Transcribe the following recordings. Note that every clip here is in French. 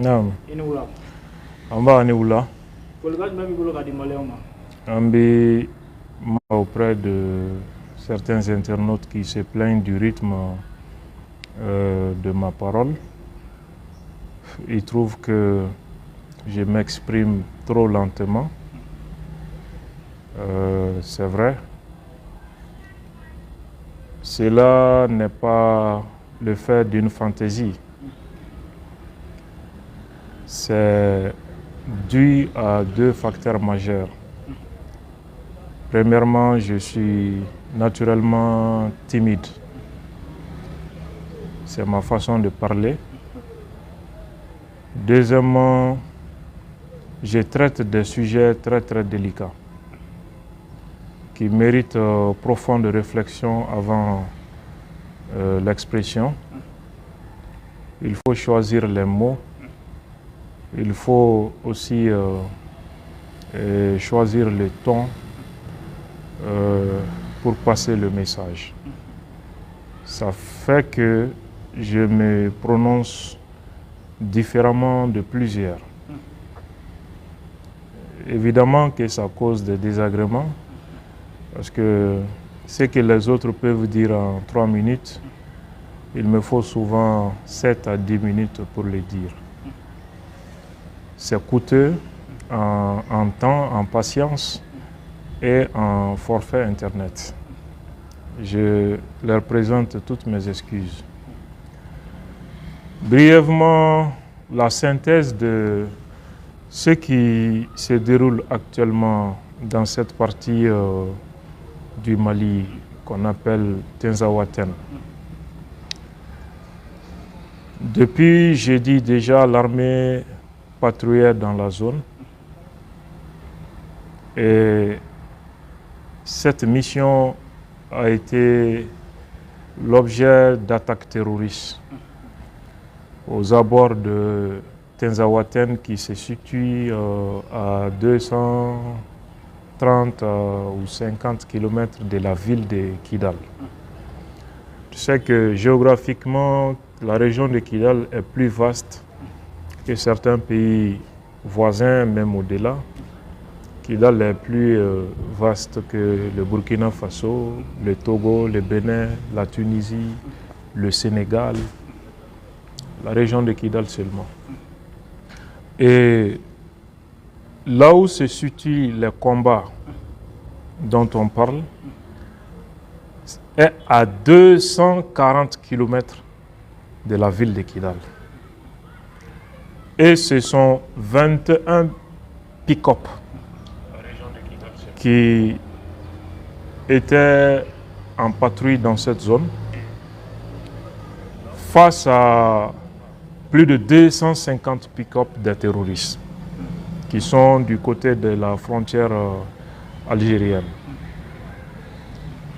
Naam. Amba Anéoula. Ambi auprès de certains internautes qui se plaignent du rythme de ma parole. Ils trouvent que je m'exprime trop lentement. C'est vrai. Cela n'est pas le fait d'une fantaisie. C'est dû à deux facteurs majeurs. Premièrement, je suis naturellement timide. C'est ma façon de parler. Deuxièmement, je traite des sujets très délicats qui méritent profonde réflexion avant l'expression. Il faut choisir les mots. Il faut aussi choisir le ton pour passer le message. Ça fait que je me prononce différemment de plusieurs. Évidemment que ça cause des désagréments, parce que ce que les autres peuvent dire en 3 minutes, il me faut souvent 7 à 10 minutes pour les dire. C'est coûteux en temps, en patience et en forfait Internet. Je leur présente toutes mes excuses. Brièvement, la synthèse de ce qui se déroule actuellement dans cette partie du Mali qu'on appelle Tinzaouaten. Depuis jeudi déjà, l'armée patrouillait dans la zone et cette mission a été l'objet d'attaques terroristes aux abords de Tinzaouaten qui se situe à 230 ou 50 km de la ville de Kidal. Tu sais que géographiquement, la région de Kidal est plus vaste que certains pays voisins, même au-delà. Kidal est plus vaste que le Burkina Faso, le Togo, le Bénin, la Tunisie, le Sénégal, la région de Kidal seulement. Et là où se situent les combats dont on parle est à 240 km de la ville de Kidal. Et ce sont 21 pick-up qui étaient en patrouille dans cette zone face à plus de 250 pick-up des terroristes qui sont du côté de la frontière algérienne.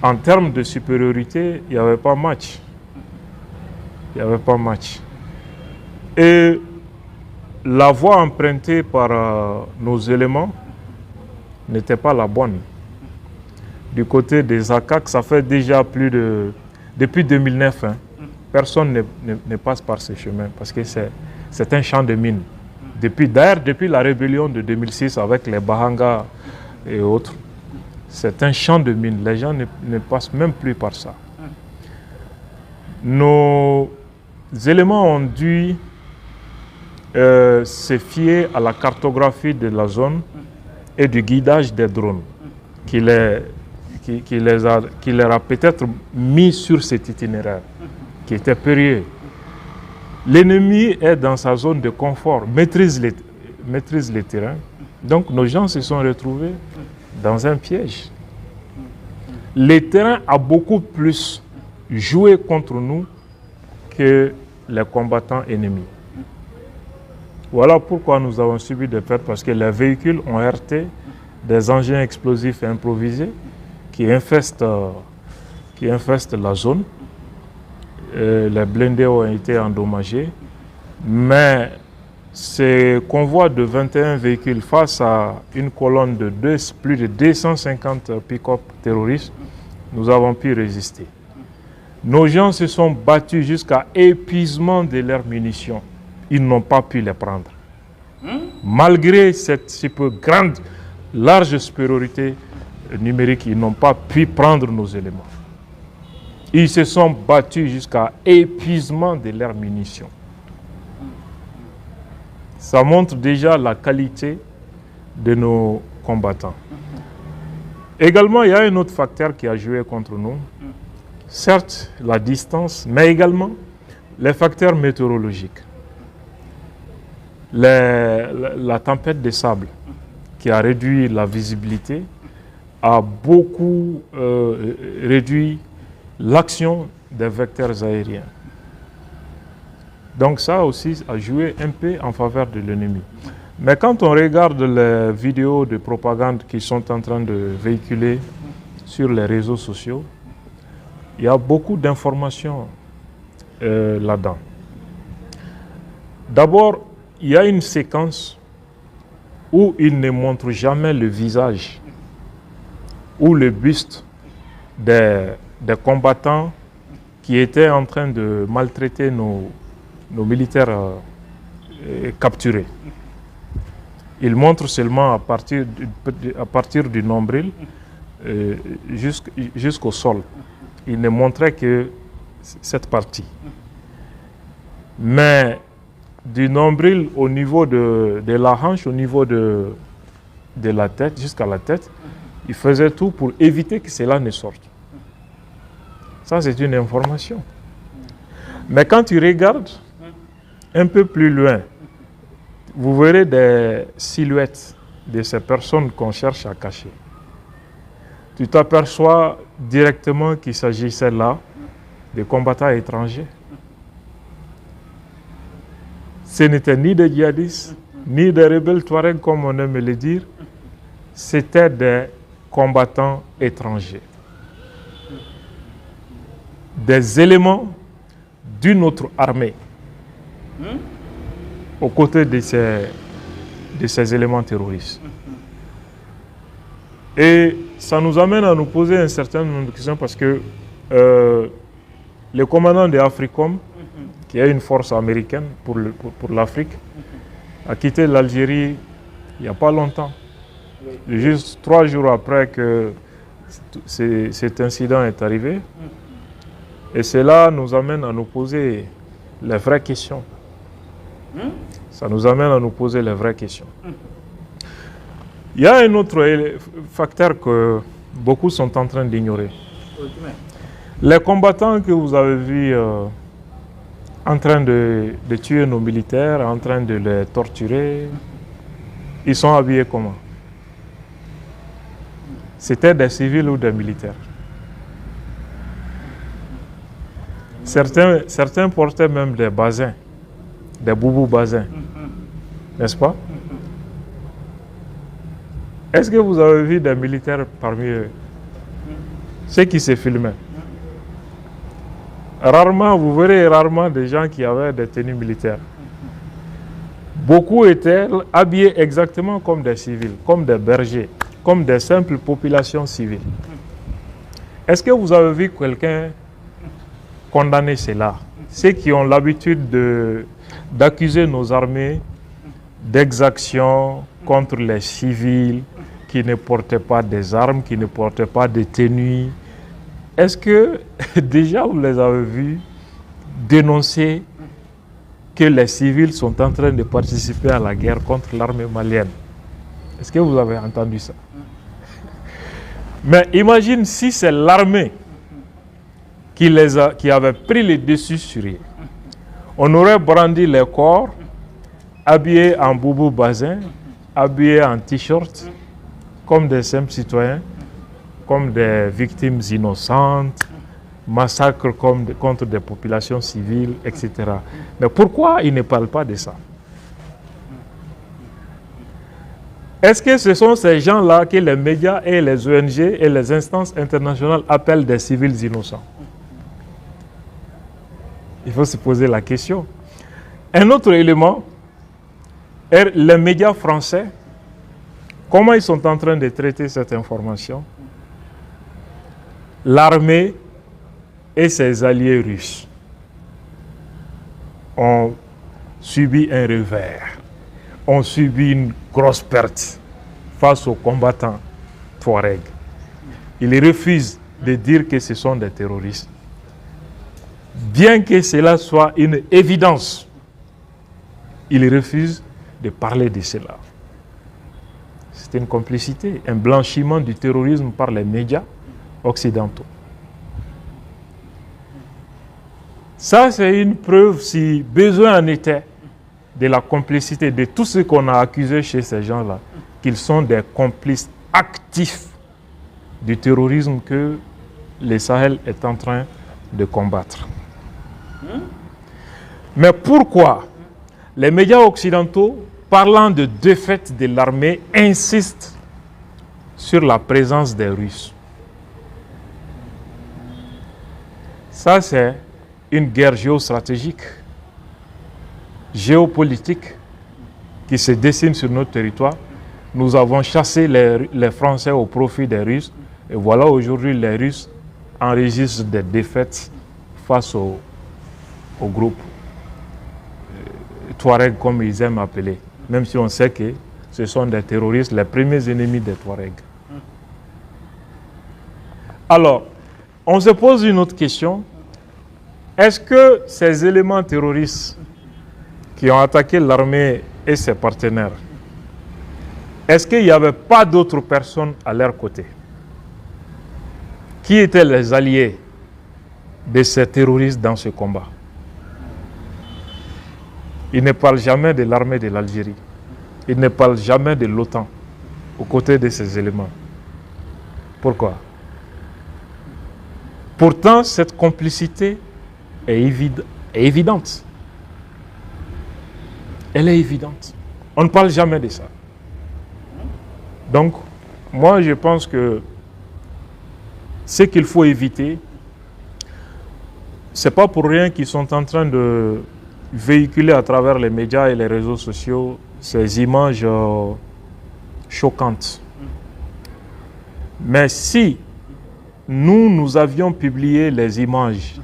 En termes de supériorité, il n'y avait pas match. Il n'y avait pas match. Et la voie empruntée par nos éléments n'était pas la bonne. Du côté des ACAC, ça fait déjà depuis 2009, personne ne passe par ce chemin parce que c'est un champ de mines. D'ailleurs, depuis la rébellion de 2006 avec les Bahanga et autres, c'est un champ de mines. Les gens ne passent même plus par ça. Nos éléments ont dû se fier à la cartographie de la zone et du guidage des drones qui les a peut-être mis sur cet itinéraire qui était périlleux. L'ennemi est dans sa zone de confort, maîtrise les terrains. Donc nos gens se sont retrouvés dans un piège. Le terrain a beaucoup plus joué contre nous que les combattants ennemis. Voilà pourquoi nous avons subi des pertes, parce que les véhicules ont heurté des engins explosifs improvisés qui infestent la zone. Les blindés ont été endommagés, mais ces convois de 21 véhicules face à une colonne de plus de 250 pick-up terroristes, nous avons pu résister. Nos gens se sont battus jusqu'à épuisement de leurs munitions. ils n'ont pas pu les prendre. Malgré cette grande, large supériorité numérique, ils n'ont pas pu prendre nos éléments. Ils se sont battus jusqu'à épuisement de leurs munitions. Ça montre déjà la qualité de nos combattants. Également, il y a un autre facteur qui a joué contre nous. Certes, la distance, mais également les facteurs météorologiques. La tempête de sable qui a réduit la visibilité a beaucoup réduit l'action des vecteurs aériens. Donc ça aussi a joué un peu en faveur de l'ennemi. Mais quand on regarde les vidéos de propagande qui sont en train de véhiculer sur les réseaux sociaux, il y a beaucoup d'informations là-dedans. D'abord, il y a une séquence où il ne montre jamais le visage ou le buste des combattants qui étaient en train de maltraiter nos militaires capturés. Il montre seulement à partir du nombril jusqu'au sol. Il ne montrait que cette partie. Mais du nombril au niveau de la hanche, au niveau de la tête, jusqu'à la tête, il faisait tout pour éviter que cela ne sorte. Ça, c'est une information. Mais quand tu regardes un peu plus loin, vous verrez des silhouettes de ces personnes qu'on cherche à cacher. Tu t'aperçois directement qu'il s'agissait là de combattants étrangers. Ce n'étaient ni des djihadistes, ni des rebelles touaregs, comme on aime le dire. C'était des combattants étrangers. Des éléments d'une autre armée aux côtés de ces éléments terroristes. Et ça nous amène à nous poser un certain nombre de questions parce que le commandant de Africom, qui est une force américaine pour l'Afrique, a quitté l'Algérie il n'y a pas longtemps. Juste 3 jours après que cet incident est arrivé. Et cela nous amène à nous poser les vraies questions. Ça nous amène à nous poser les vraies questions. Il y a un autre facteur que beaucoup sont en train d'ignorer. Les combattants que vous avez vus en train de tuer nos militaires, en train de les torturer, ils sont habillés comment? C'était des civils ou des militaires? Certains portaient même des basins, des boubous basins, n'est-ce pas? Est-ce que vous avez vu des militaires parmi eux? Ceux qui se filmaient. Rarement, vous verrez rarement des gens qui avaient des tenues militaires. Beaucoup étaient habillés exactement comme des civils, comme des bergers, comme des simples populations civiles. Est-ce que vous avez vu quelqu'un condamner cela? Ceux qui ont l'habitude d'accuser nos armées d'exactions contre les civils, qui ne portaient pas des armes, qui ne portaient pas de tenues. Est-ce que déjà vous les avez vus dénoncer que les civils sont en train de participer à la guerre contre l'armée malienne? Est-ce que vous avez entendu ça? Mais imagine si c'est l'armée qui avait pris le dessus sur eux. On aurait brandi les corps, habillés en boubou bazin, habillés en t-shirt, comme des simples citoyens, comme des victimes innocentes, massacres contre des populations civiles, etc. Mais pourquoi ils ne parlent pas de ça? Est-ce que ce sont ces gens-là que les médias et les ONG et les instances internationales appellent des civils innocents? Il faut se poser la question. Un autre élément, les médias français, comment ils sont en train de traiter cette information? L'armée et ses alliés russes ont subit un revers, ont subi une grosse perte face aux combattants Touareg. Ils refusent de dire que ce sont des terroristes. Bien que cela soit une évidence, ils refusent de parler de cela. C'est une complicité, un blanchiment du terrorisme par les médias occidentaux. Ça, c'est une preuve, si besoin en était, de la complicité de tout ce qu'on a accusé chez ces gens-là, qu'ils sont des complices actifs du terrorisme que le Sahel est en train de combattre. Mais pourquoi les médias occidentaux, parlant de défaite de l'armée, insistent sur la présence des Russes? Ça, c'est une guerre géostratégique, géopolitique qui se dessine sur notre territoire. Nous avons chassé les Français au profit des Russes. Et voilà, aujourd'hui, les Russes enregistrent des défaites face au groupe Touareg, comme ils aiment appeler. Même si on sait que ce sont des terroristes, les premiers ennemis des Touaregs. Alors, on se pose une autre question. Est-ce que ces éléments terroristes qui ont attaqué l'armée et ses partenaires, est-ce qu'il n'y avait pas d'autres personnes à leur côté? Qui étaient les alliés de ces terroristes dans ce combat? Ils ne parlent jamais de l'armée de l'Algérie. Ils ne parlent jamais de l'OTAN aux côtés de ces éléments. Pourquoi? Pourtant, cette complicité est évidente. Elle est évidente. On ne parle jamais de ça. Donc, moi, je pense que ce qu'il faut éviter, ce n'est pas pour rien qu'ils sont en train de véhiculer à travers les médias et les réseaux sociaux ces images choquantes. Mais si nous avions publié les images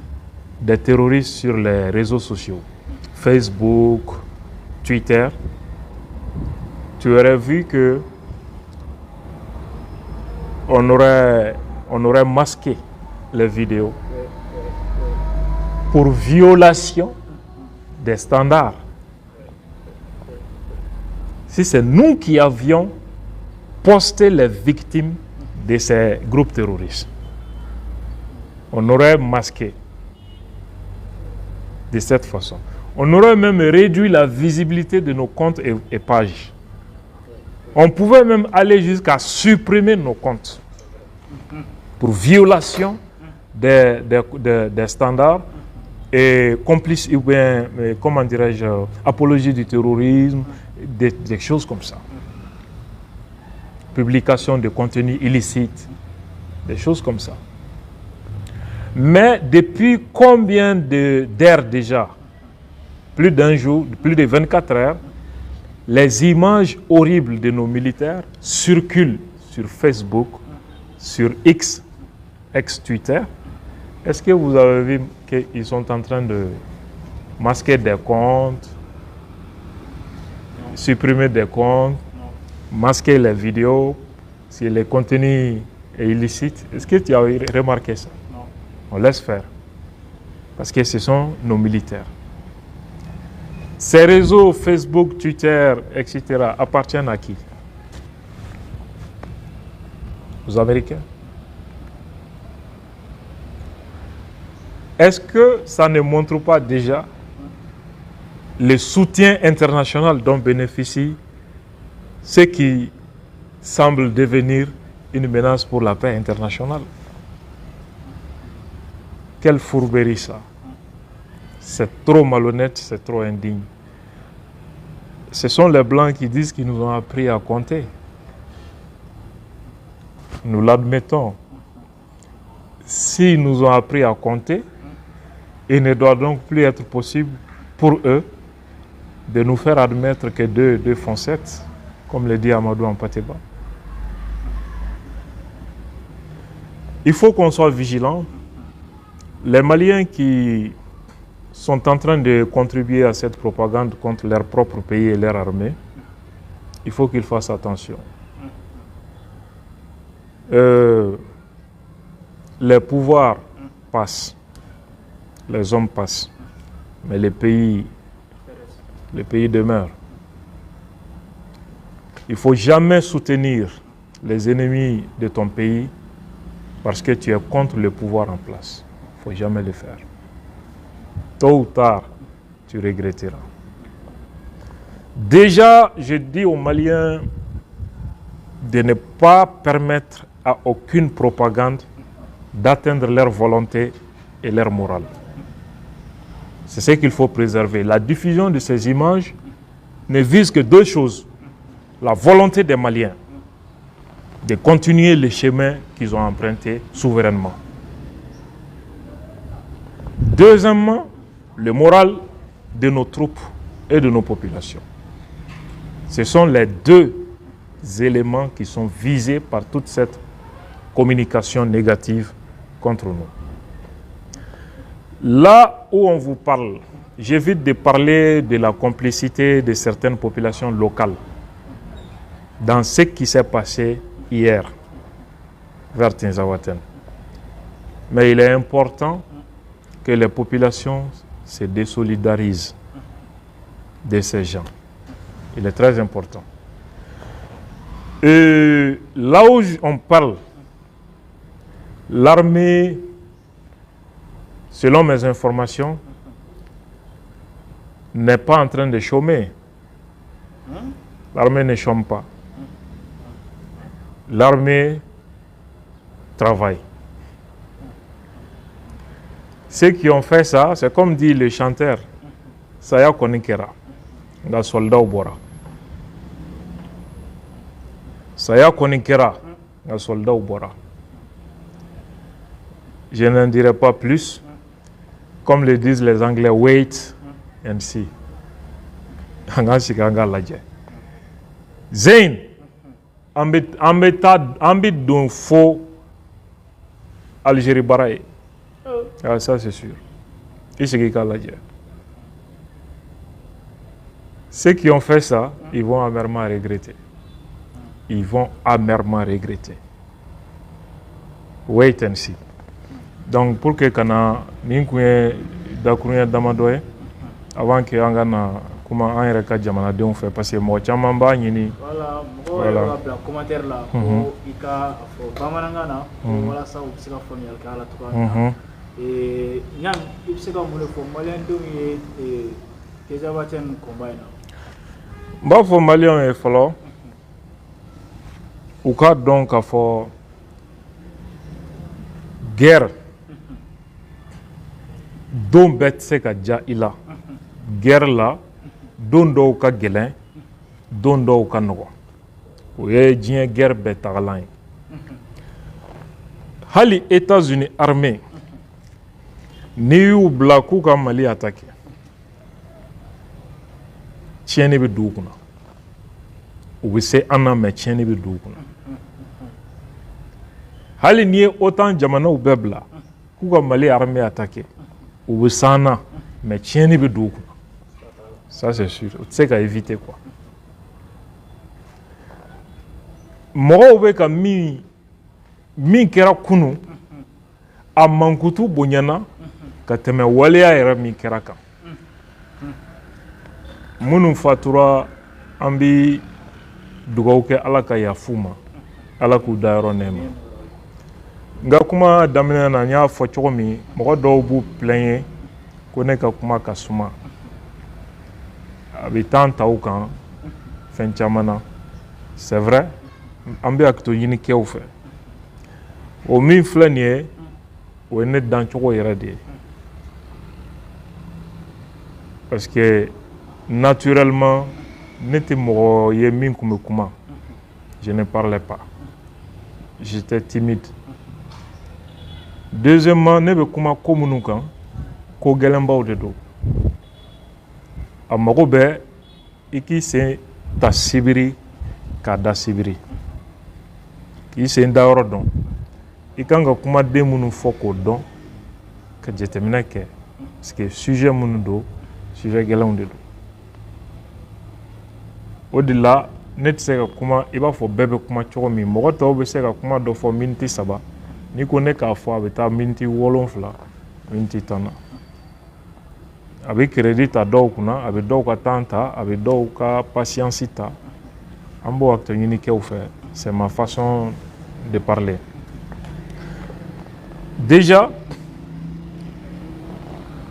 des terroristes sur les réseaux sociaux, Facebook, Twitter, tu aurais vu que on aurait masqué les vidéos pour violation des standards. Si c'est nous qui avions posté les victimes de ces groupes terroristes, on aurait masqué de cette façon. On aurait même réduit la visibilité de nos comptes et pages. On pouvait même aller jusqu'à supprimer nos comptes pour violation des standards et complice, ou bien, comment dirais-je, apologie du terrorisme, des choses comme ça. Publication de contenu illicite, des choses comme ça. Mais depuis combien d'heures déjà, plus d'un jour, plus de 24 heures, les images horribles de nos militaires circulent sur Facebook, sur X, ex-Twitter. Est-ce que vous avez vu qu'ils sont en train de masquer des comptes, supprimer des comptes, masquer les vidéos, si le contenu est illicite? Est-ce que tu as remarqué ça? Non. On laisse faire. Parce que ce sont nos militaires. Ces réseaux, Facebook, Twitter, etc., appartiennent à qui? Aux Américains. Est-ce que ça ne montre pas déjà le soutien international dont bénéficient ceux qui semblent devenir une menace pour la paix internationale? Quelle fourberie ça! C'est trop malhonnête, c'est trop indigne. Ce sont les Blancs qui disent qu'ils nous ont appris à compter. Nous l'admettons. S'ils nous ont appris à compter, il ne doit donc plus être possible pour eux de nous faire admettre que 2 font 7, comme le dit Amadou Hampâté-Bâ. Il faut qu'on soit vigilant. Les Maliens qui sont en train de contribuer à cette propagande contre leur propre pays et leur armée, il faut qu'ils fassent attention. Les pouvoirs passent, les hommes passent, mais les pays demeurent. Il ne faut jamais soutenir les ennemis de ton pays parce que tu es contre le pouvoir en place. Il ne faut jamais le faire. Tôt ou tard, tu regretteras. Déjà, je dis aux Maliens de ne pas permettre à aucune propagande d'atteindre leur volonté et leur morale. C'est ce qu'il faut préserver. La diffusion de ces images ne vise que deux choses. La volonté des Maliens de continuer le chemin qu'ils ont emprunté souverainement. Deuxièmement, le moral de nos troupes et de nos populations. Ce sont les deux éléments qui sont visés par toute cette communication négative contre nous. Là où on vous parle, j'évite de parler de la complicité de certaines populations locales dans ce qui s'est passé hier vers Tinzaouaten. Mais il est important que les populations se désolidarisent de ces gens. Il est très important. Et là où on parle, l'armée, selon mes informations, n'est pas en train de chômer. L'armée ne chôme pas. L'armée travaille. Ceux qui ont fait ça, c'est comme dit le chanteur, Saya Konikera, le soldat au Bora. Saya Konikera, le soldat au Bora. Je n'en dirai pas plus. Comme le disent les Anglais, wait and see. Zayn, ambit d'un faux Algérie Baraye. Ah, ça c'est sûr. Ceux qui ont fait ça, ils vont amèrement regretter. Ils vont amèrement regretter. Wait and see. Donc pour que kana ninkouye dakunya damadoye avant que angana kuma an yɛrɛ ka jamanadenw fɛ parce que mɔgɔ caman b'a ɲini voilà mɔgɔw yɛrɛ b'a bila commentaire la ko i ka fɔ bamanankan na walasa u bɛ se ka faamuyali kɛ a la cogoya min na ɲan i bɛ se ka mun de fɔ maliyɛndenw ye Tinzaouaten combat in na. n b'a fɔ maliyɛnw ye fɔlɔ u k'a dɔn k'a fɔ guerre don bɛɛ tɛ se ka ja i la guerre la don dɔw ka gɛlɛn don dɔw ka nɔgɔn o ye diɲɛ guerre bɛɛ tagalan ye hali États-Unis armée n'i y'u bila k'u ka Mali attaquer tiɲɛni bɛ dugu kunna u bɛ se an na mais tiɲɛni bɛ dugu kunna hali n'i ye OTAN jamanaw bɛɛ bila k'u ka Mali armée attaquer u bɛ s'an na mais tiɲɛni bɛ dugu kunna. Ça c'est sûr. Tu sais qu'à éviter quoi. Mɔgɔw bɛ ka min kɛra kunu a mankutu bonyana ka tɛmɛ waleya yɛrɛ min kɛra kan. Minnu fatura an bɛ dugawu kɛ Ala ka yafu ma Ala k'u dayɔrɔ nɛɛma. Nka kuma daminɛ na n y'a fɔ cogo min mɔgɔ dɔw b'u plaigner ko ne ka kuma ka suma. A bɛ temps ta u kan fɛn caman na c'est vrai an bɛ hakili to ɲinikɛw fɛ o min filɛ nin ye o ye ne dancogo yɛrɛ de ye parce que naturellement ne tɛ mɔgɔ ye min tun bɛ kuma je ne parlais pas j'étais timide deuxièmement ne bɛ kuma ko minnu kan ko gɛlɛnbaw de don a mago bɛ i k'i sen ta sibiri k'a da sibiri k'i sen da yɔrɔ dɔn i kan ka kumaden minnu fɔ k'o dɔn ka jateminɛ kɛ parce que sujet minnu don sujet gɛlɛnw de don o de la ne tɛ se ka kuma i b'a fɔ bɛɛ bɛ kuma cogo min mɔgɔ tɔw bɛ se ka kuma dɔ fɔ miniti 3 n'i ko ne k'a fɔ a bɛ taa miniti 7 miniti 10 na a bɛ crédit ta dɔw kunna a bɛ dɔw ka temps ta a bɛ dɔw ka patience ta an b'o hakɛ ɲini kɛw fɛ c'est ma façon de parler déjà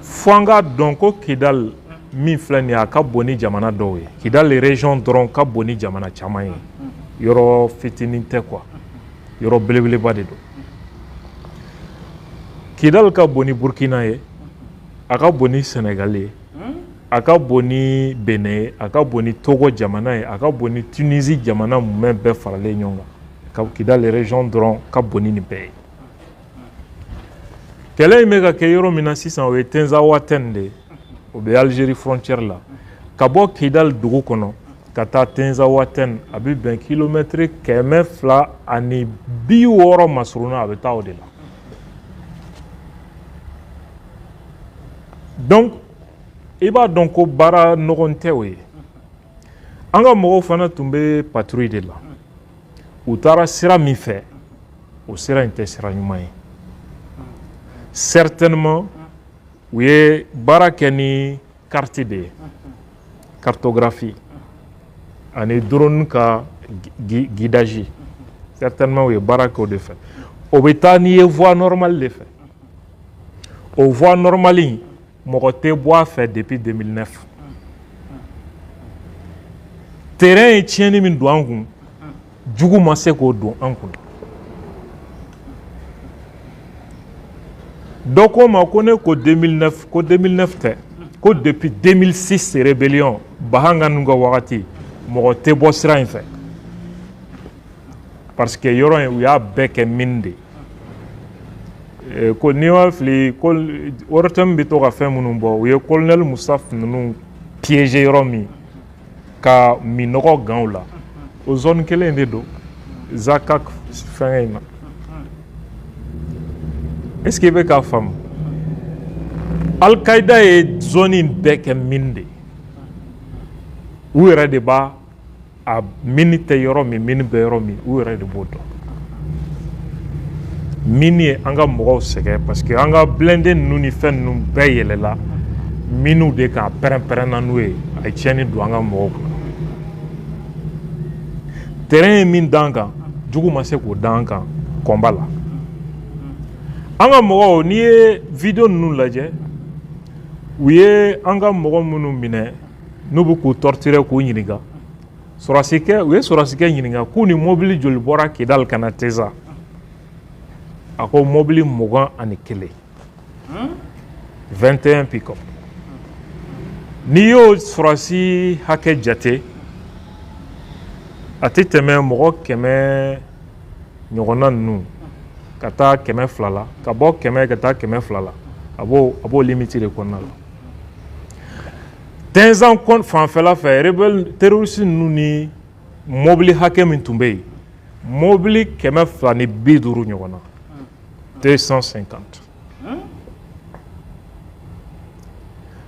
fo an k'a dɔn ko Kidal min filɛ nin ye a ka bon ni jamana dɔw ye Kidal région dɔrɔn ka bon ni jamana caman ye yɔrɔ fitinin tɛ quoi yɔrɔ belebeleba de don Kidal ka bon ni Burkina ye a ka bon ni Sénégal ye a ka bon ni Benin ye a ka bon ni Togo jamana ye a ka bon ni Tunisie jamana mumɛ bɛɛ faralen ɲɔgɔn kan Kidal région dɔrɔn ka bon ni nin bɛɛ ye kɛlɛ in bɛ ka kɛ yɔrɔ min na sisan o ye Tinzaouatène de ye o bɛ Algérie frontière la ka bɔ Kidal dugu kɔnɔ ka taa Tinzaouatène a bɛ bɛn kilomètre 260 masuruna a bɛ taa o de la donc i b'a dɔn ko baara nɔgɔn tɛ o ye an ka mɔgɔw fana tun bɛ patrouille de la u taara sira min fɛ o sira in tɛ sira ɲuman ye certainement u ye baara kɛ ni carte de ye cartographie ani drone ka guidage certainement u ye baara kɛ o de fɛ o bɛ taa n'i ye voie normale de fɛ o voie normale in mɔgɔ tɛ bɔ a fɛ depuis 2009 terrain ye tiɲɛni min don an kun jugu ma se k'o don an kun dɔ ko ma ko ne ko 2009 ko 2009 tɛ ko depuis 2006 rébellion Bahanga ninnu ka wagati mɔgɔ tɛ bɔ sira in fɛ parce que yɔrɔ in u y'a bɛɛ kɛ mine de ko n'i y'a fili ORTM bɛ to ka fɛn minnu bɔ u ye colonel Musaf ninnu piéger yɔrɔ min ka minɔgɔ ganw la o zone kelen de don Zakak fɛngɛ in na est-ce que i bɛ k'a faamu Al-Qaïda ye zone in bɛɛ kɛ mine de u yɛrɛ de b'a a mine tɛ yɔrɔ min mine bɛ yɔrɔ min u yɛrɛ de b'o dɔn mine ye an ka mɔgɔw sɛgɛn parce que an ka blindé ninnu ni fɛn ninnu bɛɛ yɛlɛla miniw de k'a pɛrɛn-pɛrɛnna n'u ye a ye tiɲɛni don an ka mɔgɔw kunna terrain ye min d'an kan jugu ma se k'o d'an kan kɔnba la an ka mɔgɔw n'i ye video ninnu lajɛ u ye an ka mɔgɔ minnu minɛ n'u bɛ k'u torturer k'u ɲininka sɔrɔdasikɛ u ye sɔrɔdasikɛ ɲininka k'u ni mobili joli bɔra Kidal ka na Teza a ko mobili 21 21 pick-up n'i y'o sɔrɔdasi hakɛ jate a tɛ tɛmɛ mɔgɔ 100 ɲɔgɔnna ninnu ka taa 200 la ka bɔ 100 ka taa 200 la a b'o limite de kɔnɔna la Tenzan fanfɛla fɛ rebelle terroriste ninnu ni mobili hakɛ min tun bɛ yen mobili 250 ɲɔgɔnna 250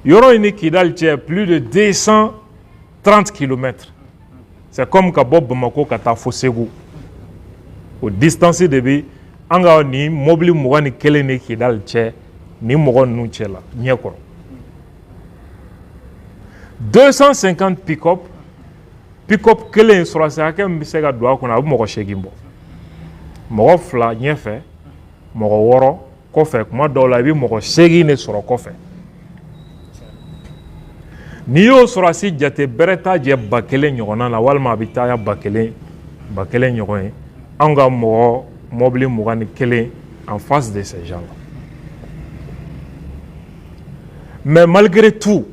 yɔrɔ in ni Kidal cɛ plus de 230 km c'est comme ka bɔ Bamako ka taa fo Segu o distance de bɛ an ka ni mobili 21 ni Kidal cɛ ni mɔgɔ ninnu cɛ la ɲɛkɔrɔ 250 pick-up kelen sɔrɔdasi hakɛ min bɛ se ka don a kɔnɔ a bɛ mɔgɔ 8 bɔ mɔgɔ 2 ɲɛfɛ mɔgɔ 6 kɔfɛ kuma dɔw la i bɛ mɔgɔ 8 de sɔrɔ kɔfɛ n'i y'o sɔrɔdasi jate bɛrɛ t'a jɛ 1000 ɲɔgɔnna la walima a bɛ taa 1000 ɲɔgɔn ye anw ka mɔgɔ mobili 21 en face de ces gens là mais malgré tout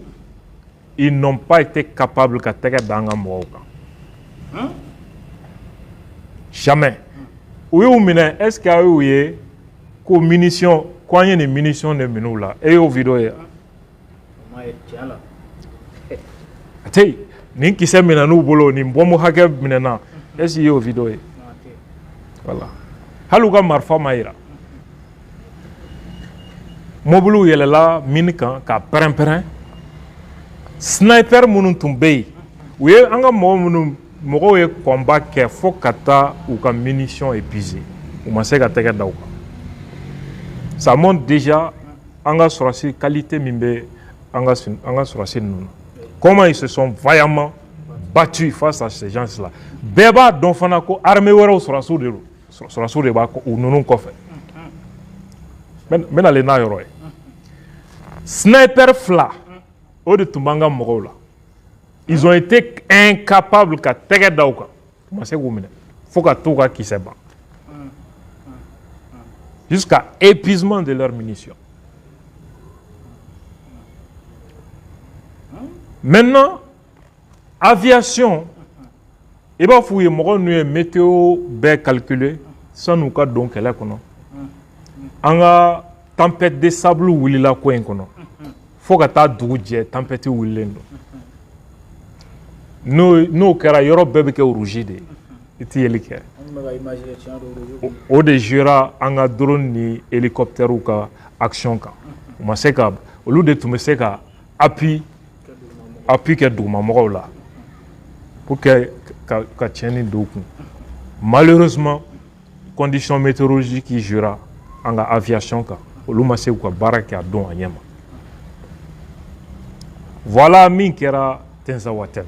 ils n'ont pas été capables ka tɛgɛ da an ka mɔgɔw kan jamais u y'u minɛ est-ce que a y'u ye ko munition ko an ye nin munition de minɛ u la e y'o video ye a tɛ yen nin kisɛ minɛ n'u bolo nin bɔnbɔn hakɛ minɛna est-ce que i y'o video ye voilà hali u ka marifa ma yira mobile yɛlɛla mini kan ka pɛrɛn-pɛrɛn sniper minnu tun bɛ yen u ye an ka mɔgɔw ye combat kɛ fo ka taa u ka munition épuisé u ma se ka tɛgɛ da u kan ça montre déjà an ka sɔrɔsi qualité min bɛ an ka sɔrɔsi ninnu na comment ils se sont vaillamment battus face à ces gens-là bɛɛ b'a dɔn fana ko armée wɛrɛw sɔrɔsiw de don sɔrɔsiw de b'a u ninnu kɔfɛ n bɛna le n'a yɔrɔ ye sniper fila o de tun b'an ka mɔgɔw la ils ont été incapables ka tɛgɛ da u kan u ma se k'u minɛ fo ka t'u ka kisɛ ban jusqu'à épuisement de leurs munitions. Maintenant, aviation, il va fouiller une météo bien calculée, sans nous cas donc elle est qu'on a tempête de sable ou la coin qu'on faut que ta douze tempête ou l'endo. Nous car Europe bébé que rouge de, était éliqué. O de jura an ka drone ni hélicoptère ou ka action kan o ma se ka olu de tun bɛ se ka appui kɛ dugumamɔgɔw la pour que ka tiɲɛni don u kun malheureusement conditions météorologiques yi jura an ka aviation kan olu ma se k'u ka baara kɛ a don a ɲɛ ma voilà min kɛra Tenza Water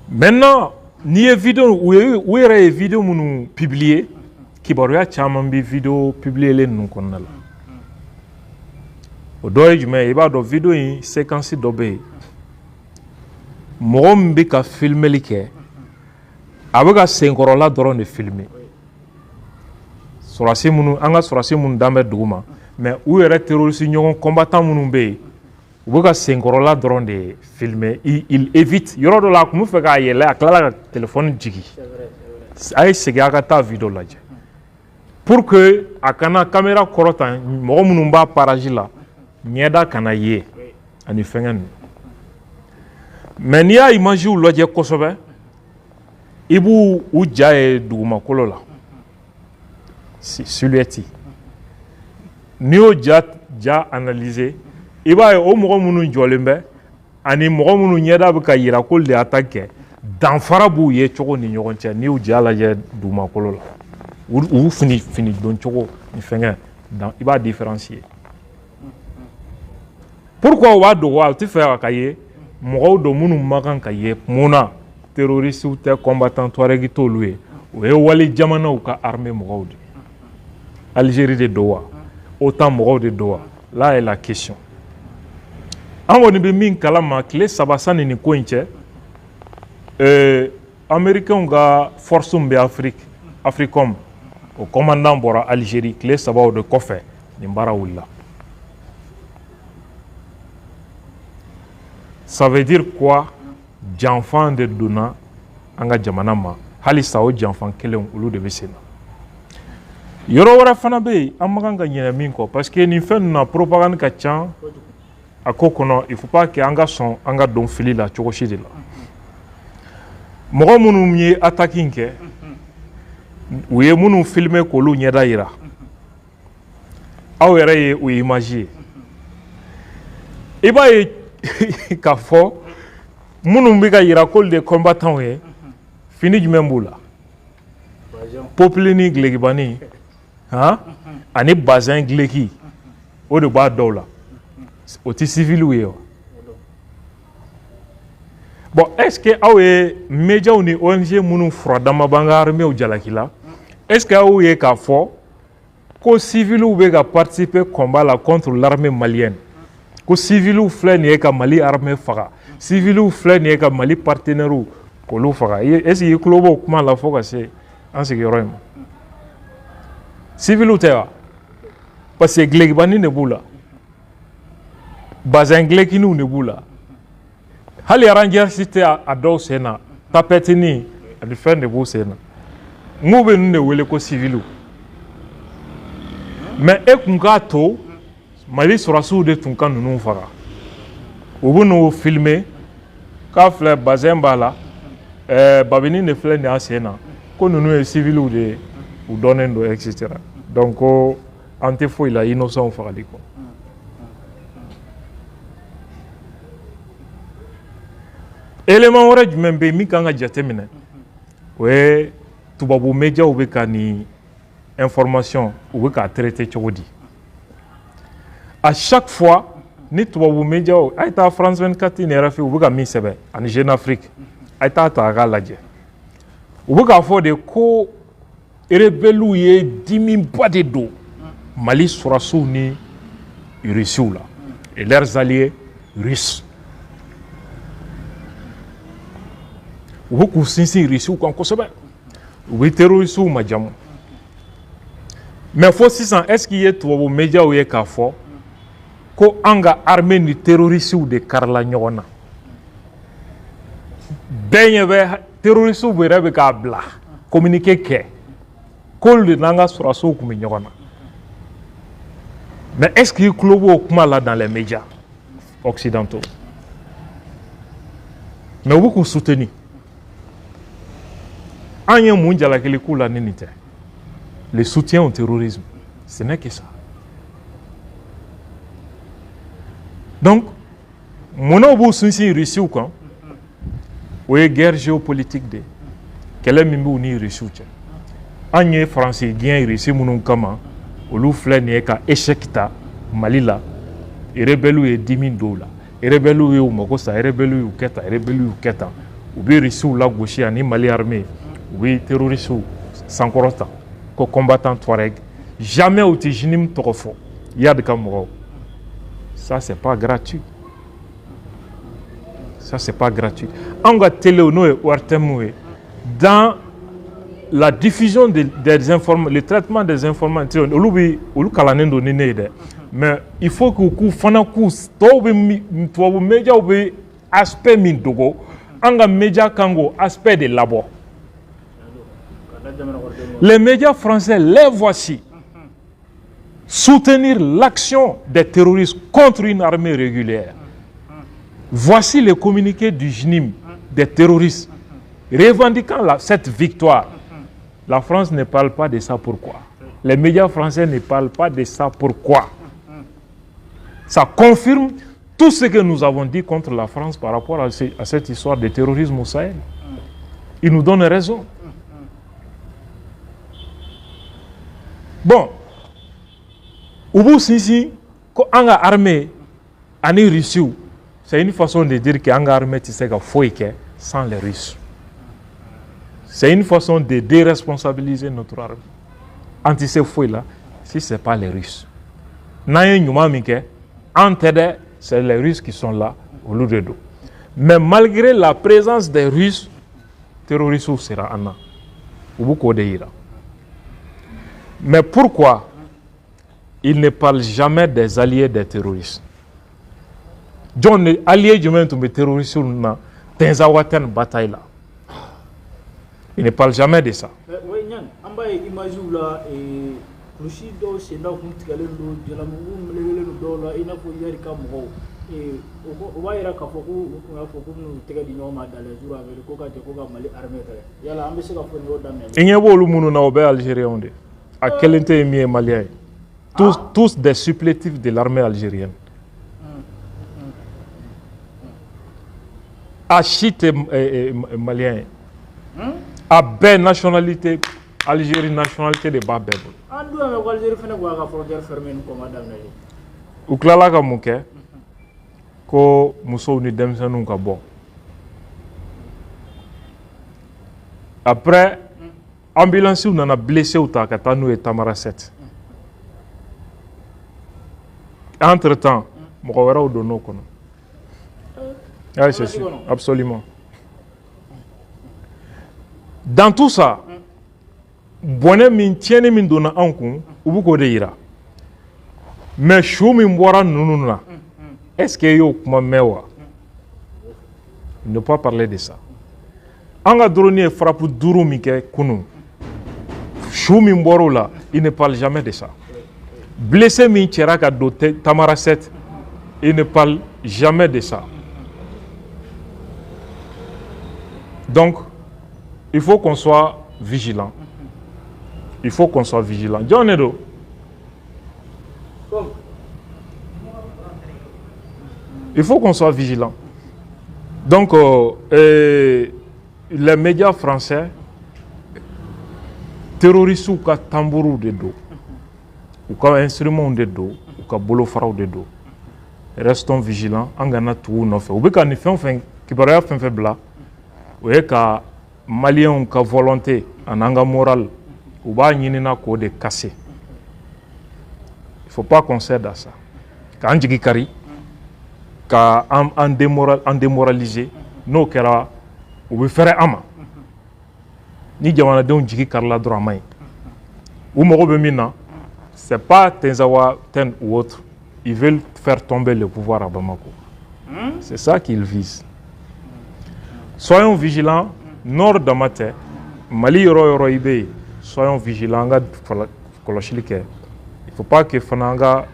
maintenant n'i ye vidéo u yɛrɛ ye vidéo minnu publier kibaruya caman bɛ vidéo publier ninnu kɔnɔna la o dɔ ye jumɛn ye i b'a dɔn vidéo in séquence dɔ bɛ yen mɔgɔ min bɛ ka filmeli kɛ a bɛ ka senkɔrɔla dɔrɔn de filmer sɔrɔsi minnu an ka sɔrɔsi minnu dan bɛ dugu ma mais u yɛrɛ terroriste ɲɔgɔn combattant minnu bɛ yen u bɛ ka senkɔrɔla dɔrɔn de filmer il évite yɔrɔ dɔ la a tun bɛ fɛ k'a yɛlɛ a tilala ka téléphone jigin a ye segin a ka taa vidéo lajɛ pour que a kana caméra kɔrɔta mɔgɔ minnu b'a parage la ɲɛda kana ye ani fɛngɛ ninnu mais n'i y'a images lajɛ kosɛbɛ i b'u ja ye dugumakolo la silhouette n'i y'o ja analyser i b'a ye o mɔgɔ minnu jɔlen bɛ ani mɔgɔ minnu ɲɛda bɛ ka yira ko de attaque kɛ danfara b'u ye cogo ni ɲɔgɔn cɛ n'i y'u ja lajɛ dugumakolo la u fini don cogo ni fɛngɛ i b'a différencier pourquoi u b'a dogo u tɛ fɛ ka ye mɔgɔw don minnu ma kan ka ye mun na terroristes tɛ combattant Touareg t'olu ye o ye wali jamanaw ka armée mɔgɔw de Algérie de don wa OTAN mɔgɔw de don wa là est la question an kɔni bɛ min kalama tile saba sanni nin ko in cɛ américains ka force min bɛ Africom o commandant bɔra Algérie tile sabaw de kɔfɛ nin baara wulila ça veut dire quoi janfan de donna an ka jamana ma hali sa o janfan kelen olu de bɛ sen na yɔrɔ wɛrɛ fana bɛ yen an ma kan ka ɲinɛ min kɔ parce que nin fɛn ninnu na propagande ka ca a ko kɔnɔ il faut pas que an ka sɔn an ka don fili la cogo si de la mɔgɔ minnu ye attaque in kɛ u ye minnu filmer k'olu ɲɛda yira aw yɛrɛ ye o image ye i b'a ye k'a fɔ minnu bɛ ka yira k'olu de combattants ye fini jumɛn b'u la popili ni gilekibani ani bazin gileki o de b'a dɔw la o tɛ civiliw ye wa bon est ce que aw ye médiaw ni ONG minnu furadama b'an ka armée jalaki la est ce que aw ye k'a fɔ ko civiliw bɛ ka participer combat la contre l'armée malienne ko civiliw filɛ nin ye ka Mali armée faga civiliw filɛ nin ye ka Mali partenaires k'olu faga est ce que i tulo b'o kuma la fo ka se an sigiyɔrɔ in ma civiliw tɛ wa parce que gilekibani de b'u la bazin gilekiniw de b'u la hali rangers tɛ a dɔw sen na tapɛtini ani fɛn de b'u sen na n'u bɛ ninnu de wele ko civiliw mais e kun k'a to Mali sɔrɔsiw de tun ka ninnu faga u bɛ n'o filmer k'a filɛ bazin b'a la babini de filɛ nin y'a sen na ko ninnu ye civiliw de ye u dɔnnen don etc donc an tɛ foyi la innocent fagali kɔ. Élément wɛrɛ jumɛn bɛ yen min kan ka jateminɛ o ye tubabu médiaw bɛ ka nin information u bɛ k'a traiter cogo di. À chaque fois ni tubabu médiaw a ye taa France 24 nin yɛrɛ fɛ u bɛ ka min sɛbɛn ani Jeune Afrique a ye taa ta a k'a lajɛ u bɛ k'a fɔ de ko rebelles ye dimiba de don Mali sɔrɔsiw ni Russiw la et leurs alliés russes. U bɛ k'u sinsin Russiw kan kosɛbɛ u bɛ terrorisiw majamu mais fo sisan est-ce qu'il ye tubabu médiaw ye k'a fɔ ko an ka armée ni terrorisiw de karila ɲɔgɔn na bɛɛ ɲɛ bɛ terrorisiw yɛrɛ bɛ k'a bila communiqué kɛ k'olu de n'an ka sɔrɔsiw tun bɛ ɲɔgɔn na mais est-ce qu'il tulo b'o kuma la dans les médias occidentaux mais u bɛ k'u soutenir. An ye mun jalakili k'u la ni nin tɛ le soutien au terrorisme ce n'est que ça. Donc munna u b'u sinsin Russiw kan o ye guerre géopolitique de ye kɛlɛ min b'u ni Russiw cɛ an ye Faransi gɛn Russie minnu kama olu filɛ nin ye ka échec ta Mali la rebelles ye dimi don u la rebelles y'u mago sa rebelles y'u kɛ tan rebelles y'u kɛ tan u bɛ Russiw lagosi ani Mali armée oui, terroristes sankɔrɔta ko combattant Touareg jamais u tɛ JNIM tɔgɔ fɔ Yad ka mɔgɔw ça c'est pas gratuit ça c'est pas gratuit an ka télé n'o ye ORTM ye dans la diffusion des informations le traitement des informations olu kalannen don ni ne ye dɛ mais il faut que k'u fana k'u tɔw bɛ tubabu médiaw bɛ aspect min dogo an ka média kan k'o aspect de labɔ. Les médias français, les voici soutenir l'action des terroristes contre une armée régulière. Voici les communiqués du JNIM des terroristes revendiquant cette victoire. La France ne parle pas de ça pourquoi. Les médias français ne parlent pas de ça pourquoi. Ça confirme tout ce que nous avons dit contre la France par rapport à cette histoire de terrorisme au Sahel. Ils nous donnent raison. Bon, Ubu Sisi, quand on a armée, on est Russie, c'est une façon de dire que l'on a armée sans les Russes. C'est une façon de déresponsabiliser notre armée. Anti ces là, si ce n'est pas les Russes. C'est les Russes qui sont là au lieu de dos. Mais malgré la présence des Russes, terroristes sera Anna. Ubu Kodeira. Mais pourquoi il ne parle jamais des alliés des terroristes? John est allié du même terroriste dans une bataille là. Il ne parle jamais de ça. Il y a beaucoup Algériens. À quel était mis malien? Tous des supplétifs de l'armée algérienne. Achite malien. À belle nationalité, Algérie, nationalité de Babel. Ou klala ka muke ko muso ni demsanu ka bo. Après ambulance ou nana blessé ou ta katanu et Tamara 7. Entre temps, moko wera o dono kono. Ah, c'est sûr, absolument. Dans tout ça, bonne min tiene min dona anku ubu ko de ira. Mais chou min bora nununa. Est-ce que yo kuma mewa? Ne pas parler de ça. Anga drone frappe duru mi ke kunu. Chou min boro là, il ne parle jamais de ça. Blessé min tcheraka doté Tamara 7, il ne parle jamais de ça. Donc, il faut qu'on soit vigilant. Il faut qu'on soit vigilant. John Edo, Il faut qu'on soit vigilant. Donc, les médias français, terroristes ou ka tambourou de dos, ou ka instruments de dos, ou ka bolofaraw de dos. Restons vigilants. Angana tout no fait. Ou bien quand nous faisons kibaraya fait bla, ou est ka Maliens ka volonté en anga moral, ou ba nyinina ko de casser. Il faut pas qu'on cède à ça. Quand on dit kari, quand on démoraliser, nous kera ou be faire ama. Ni jamana de on dit karla dramay. Ou mo be mina, c'est pas Tenzawa Ten ou autre. Ils veulent faire tomber le pouvoir à Bamako. C'est ça qu'ils visent. Soyons vigilants. Nord d'Amate, Mali yoro ibe, soyons vigilants. Il ne faut pas que Fananga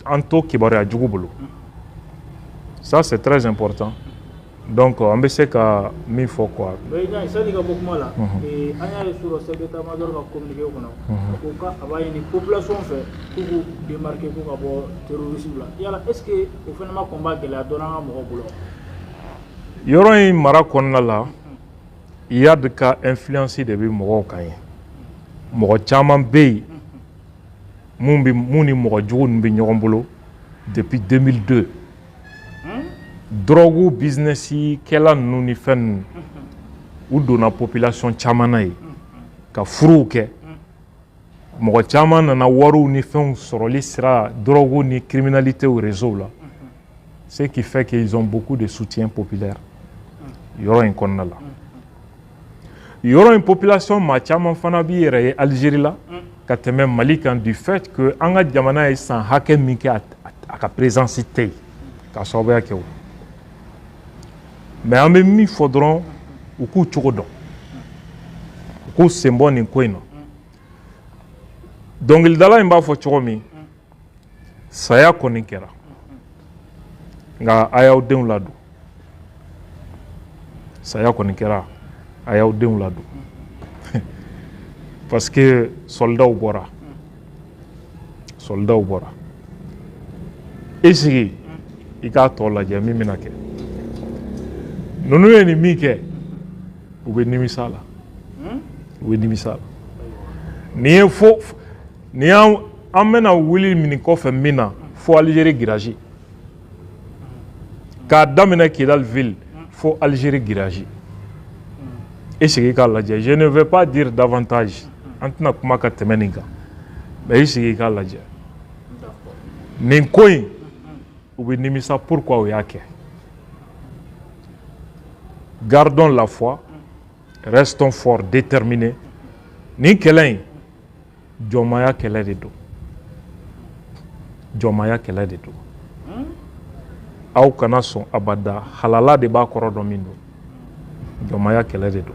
Anto Kibare Djougouboulou. Ça c'est très important. Donc on va essayer qu'à mi faut quoi. Mais il y a ça dit que beaucoup mal. Et on a sur le secrétaire major va communiquer au Ghana. Pourquoi avoir une population fait pour démarquer pour avoir terrorisme là. Et alors est-ce que au finalement combat que la donnant à mon boulot. Yoro in Marakonna là. Il y a des cas influencés de Moro Kaye. Moro Chaman Bey, Mouni Moro Djoun Bignorombolo, depuis 2002. Drogue business, quelle a nous ni fait ou de la population Chamanaï, ka Frouke, Moro Chaman na Waru ni fait sur l'Isra, drogue ni criminalité au réseau là. Ce qui fait qu'ils ont beaucoup de soutien populaire. Il y aura un connard là. Il y aura une population machaman fanabi et Algérie là, quand même Mali du fait que Anga Diamana est sans hacker minke à la présence té, qu'à sauver à Kéo. Mais en même il faudra ou coup chorodon, ou coup symbole in coin. Donc il dala imba fo choromi, saya konikera. Nga aya udeng ladu, saya konikera. Aya udeng ladu. Parce que soldat au bora. Soldat au bora. Ici, il y a tout la jami minake. Nous nous ennemis que ou benimisala. Ou benimisala. Ni faut ni amena wili minikof mina faut Algérie giraji. Ka damena kidal ville faut Algérie giraji. Je ne vais pas dire davantage. Mais ici, pourquoi gardons la foi, restons forts, déterminés. Ni kelen, Jomaya kele de do. Jomaya kele de do. Au kana son abada, halala de ba korodomindo. Jomaya kele de do.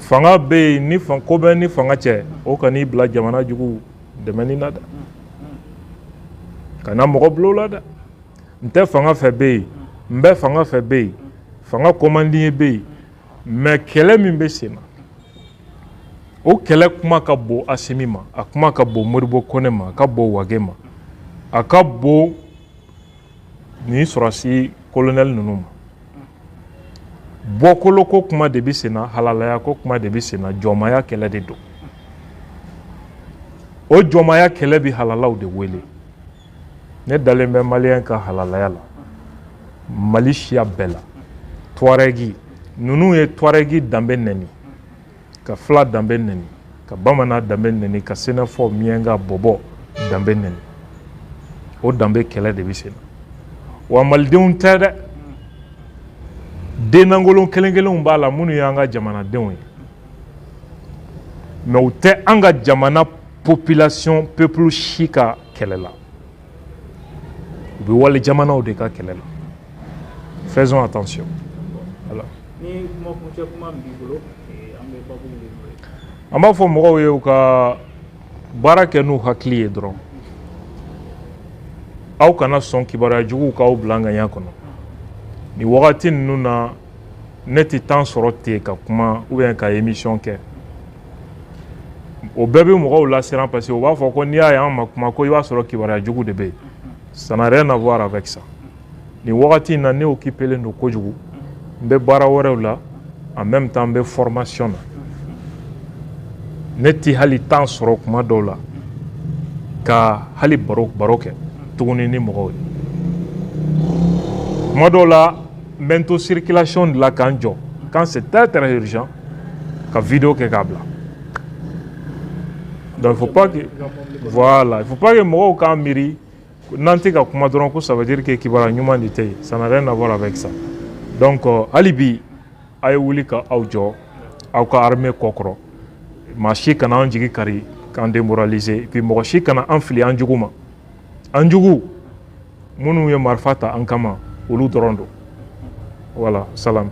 Fanga be ni fankobe ni fanga che o kani bla jamana jugu de menina da kana mo blo la da nte fanga fe be mbe fanga fe be fanga commanding be mais kele min be sena o kele kuma ka bo asimima akuma ka bo moribo konema ka bo wagema akabo ni sorasi colonel nunuma Bokolo ko kuma de bisena halalaya ko kuma de bisena jomaya kele de do. O jomaya kele bi halalaw de wele. Ne dalembe malien ka halalaya la. Malishia bella. Tuaregi. Nunu e tuaregi dambe neni. Ka fla dambe neni. Ka bamana dambe neni. Ka senafo mienga bobo dambe neni. O dambe kele de bisena. Wa maldeun tere. Denangolon kelengelon bala munu yanga jamana denwe. Mais ou te anga jamana population peuple chika kelela. Ou be wale jamana ou de ka kelela. Faisons attention. Voilà. Ni mo kunche kuma mbibolo ambe babu ngwe. Amba fo mo we ka barake nu hakli dron. Au kana son kibara jugu ka o blanga yakono. Ni wakati nuna neti temps sorote ka kuma ou bien ka émission ke o bébé mo la seran parce o ba fo ko ni aya ma kuma ko iwa soro kibara jugu de be ça n'a rien à voir avec ça ni wagati na ne occupé no kojugu mbe bara wɛrɛw la en même temps mbe formation na ne ti hali temps sɔrɔ kuma dɔw la ka hali baro kɛ tuguni ni mɔgɔw ye kuma dɔw la n bɛ n to circulation de la k'an jɔ quand c'est très urgent ka vidéo kɛ k'a bila donc il faut pas que voilà il faut pas que mɔgɔw k'an miiri n'an tɛ ka kuma dɔrɔn ko ça veut dire que kibaruya ɲuman de tɛ yen ça n'a rien à voir avec ça donc hali bi a ye wuli ka aw jɔ aw ka armée kɔkɔrɔ maa si kana an jigi kari k'an démoraliser puis mɔgɔ si kana an fili an jugu ma an jugu minnu ye marifa ta an kama olu dɔrɔn don voilà salam